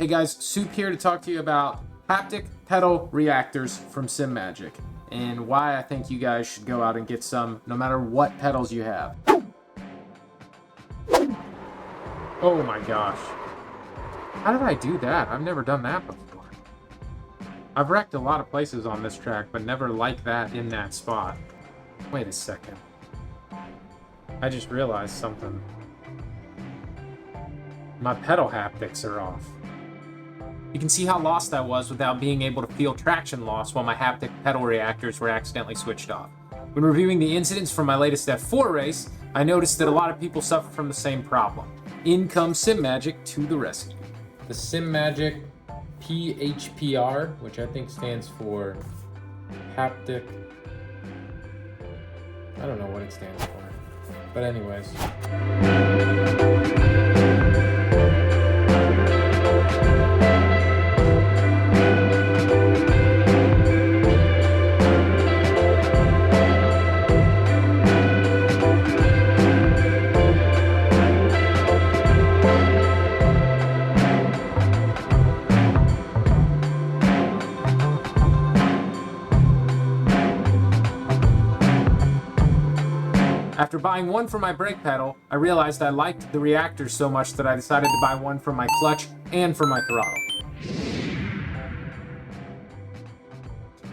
Hey guys, Soup here to talk to you about haptic pedal reactors from Simagic and why I think you guys should go out and get some no matter what pedals you have. Oh my gosh. How did I do that? I've never done that before. I've wrecked a lot of places on this track, but never like that in that spot. Wait a second. I just realized something. My pedal haptics are off. You can see how lost I was without being able to feel traction loss while my haptic pedal reactors were accidentally switched off. When reviewing the incidents from my latest F4 race, I noticed that a lot of people suffer from the same problem. In comes Simagic to the rescue. The Simagic P-HPR, which I think stands for Haptic. I don't know what it stands for. But anyways. After buying one for my brake pedal, I realized I liked the reactors so much that I decided to buy one for my clutch and for my throttle.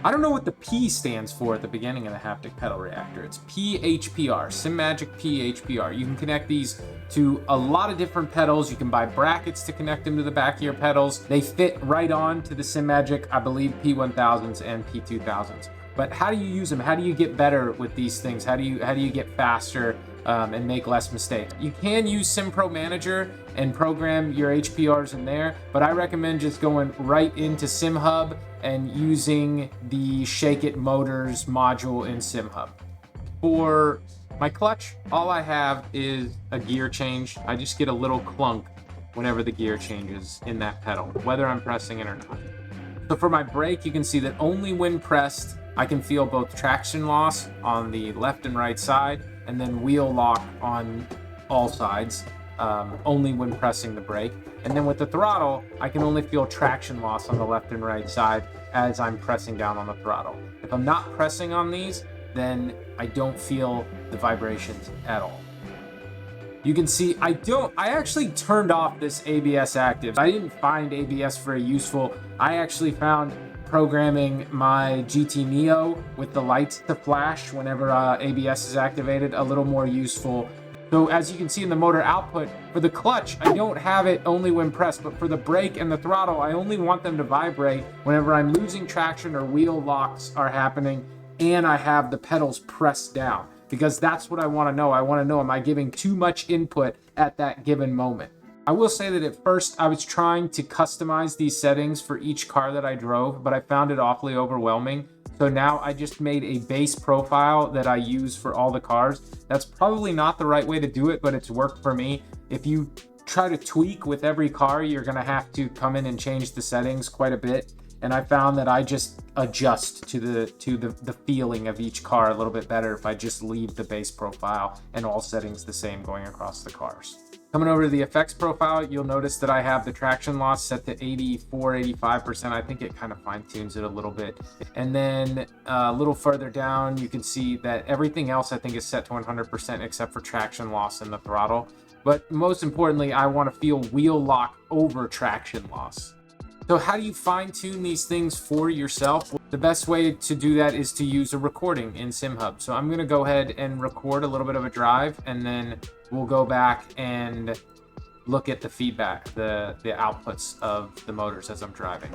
I don't know what the P stands for at the beginning of the haptic pedal reactor. It's P-HPR, Simagic P-HPR. You can connect these to a lot of different pedals. You can buy brackets to connect them to the back of your pedals. They fit right on to the Simagic, I believe, P1000s and P2000s. But how do you use them? How do you get better with these things? How do you get faster and make less mistakes? You can use SimPro Manager and program your HPRs in there, but I recommend just going right into Simhub and using the Shake It Motors module in Simhub. For my clutch, all I have is a gear change. I just get a little clunk whenever the gear changes in that pedal, whether I'm pressing it or not. So for my brake, you can see that only when pressed, I can feel both traction loss on the left and right side, and then wheel lock on all sides, only when pressing the brake. And then with the throttle, I can only feel traction loss on the left and right side as I'm pressing down on the throttle. If I'm not pressing on these, then I don't feel the vibrations at all. You can see I actually turned off this ABS active. I didn't find ABS very useful. I actually found programming my GT Neo with the lights to flash whenever ABS is activated a little more useful. So as you can see in the motor output, for the clutch, I don't have it only when pressed, but for the brake and the throttle, I only want them to vibrate whenever I'm losing traction or wheel locks are happening and I have the pedals pressed down, because that's what I want to know. I want to know, am I giving too much input at that given moment? I will say that at first I was trying to customize these settings for each car that I drove, but I found it awfully overwhelming. So now I just made a base profile that I use for all the cars. That's probably not the right way to do it, but it's worked for me. If you try to tweak with every car, you're gonna have to come in and change the settings quite a bit. And I found that I just adjust to the feeling of each car a little bit better if I just leave the base profile and all settings the same going across the cars. Coming over to the effects profile, you'll notice that I have the traction loss set to 84, 85%. I think it kind of fine tunes it a little bit. And then a little further down, you can see that everything else I think is set to 100% except for traction loss and the throttle. But most importantly, I want to feel wheel lock over traction loss. So how do you fine tune these things for yourself? The best way to do that is to use a recording in Simhub. So I'm going to go ahead and record a little bit of a drive, and then we'll go back and look at the feedback, the outputs of the motors as I'm driving.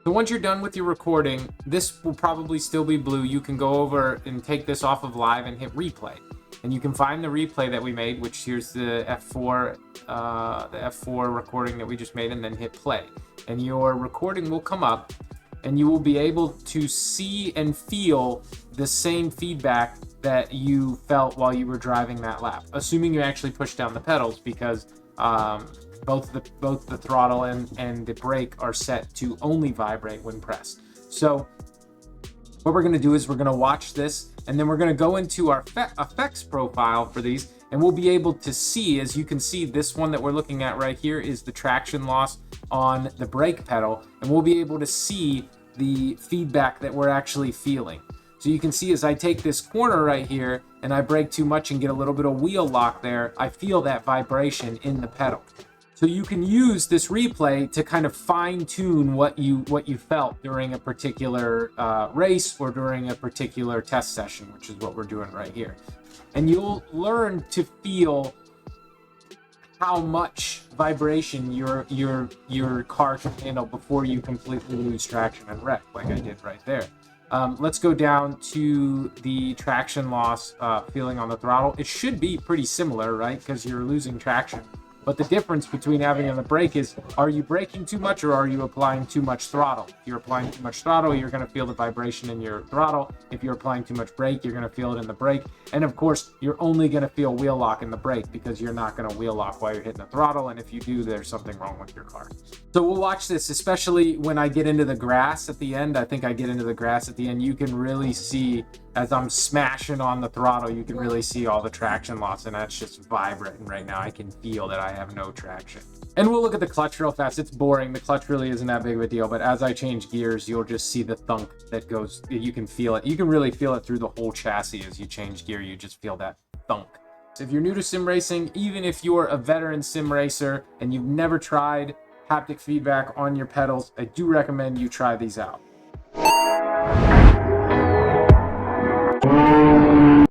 So once you're done with your recording, this will probably still be blue. You can go over and take this off of live and hit replay. And you can find the replay that we made, which here's the F4 recording that we just made, and then hit play. And your recording will come up and you will be able to see and feel the same feedback that you felt while you were driving that lap, assuming you actually push down the pedals, because both the throttle and the brake are set to only vibrate when pressed. So what we're going to do is we're going to watch this And then we're going to go into our effects profile for these, and we'll be able to see, as you can see, this one that we're looking at right here is the traction loss on the brake pedal, and we'll be able to see the feedback that we're actually feeling. So you can see as I take this corner right here and I brake too much and get a little bit of wheel lock there, I feel that vibration in the pedal. So you can use this replay to kind of fine tune what you felt during a particular race or during a particular test session, which is what we're doing right here. And you'll learn to feel how much vibration your car can handle before you completely lose traction and wreck, like I did right there. Let's go down to the traction loss feeling on the throttle. It should be pretty similar, right? Because you're losing traction. But the difference between having on the brake is, are you braking too much or are you applying too much throttle? If you're applying too much throttle, you're going to feel the vibration in your throttle. If you're applying too much brake, you're going to feel it in the brake. And of course, you're only going to feel wheel lock in the brake because you're not going to wheel lock while you're hitting the throttle. And if you do, there's something wrong with your car. So we'll watch this, especially when I get into the grass at the end. I think I get into the grass at the end. You can really see, as I'm smashing on the throttle, you can really see all the traction loss, and that's just vibrating right now. I can feel that I have no traction. And we'll look at the clutch real fast. It's boring. The clutch really isn't that big of a deal, but as I change gears, you'll just see the thunk that goes. You can feel it. You can really feel it through the whole chassis as you change gear. You just feel that thunk. So if you're new to sim racing, even if you're a veteran sim racer and you've never tried haptic feedback on your pedals, I do recommend you try these out.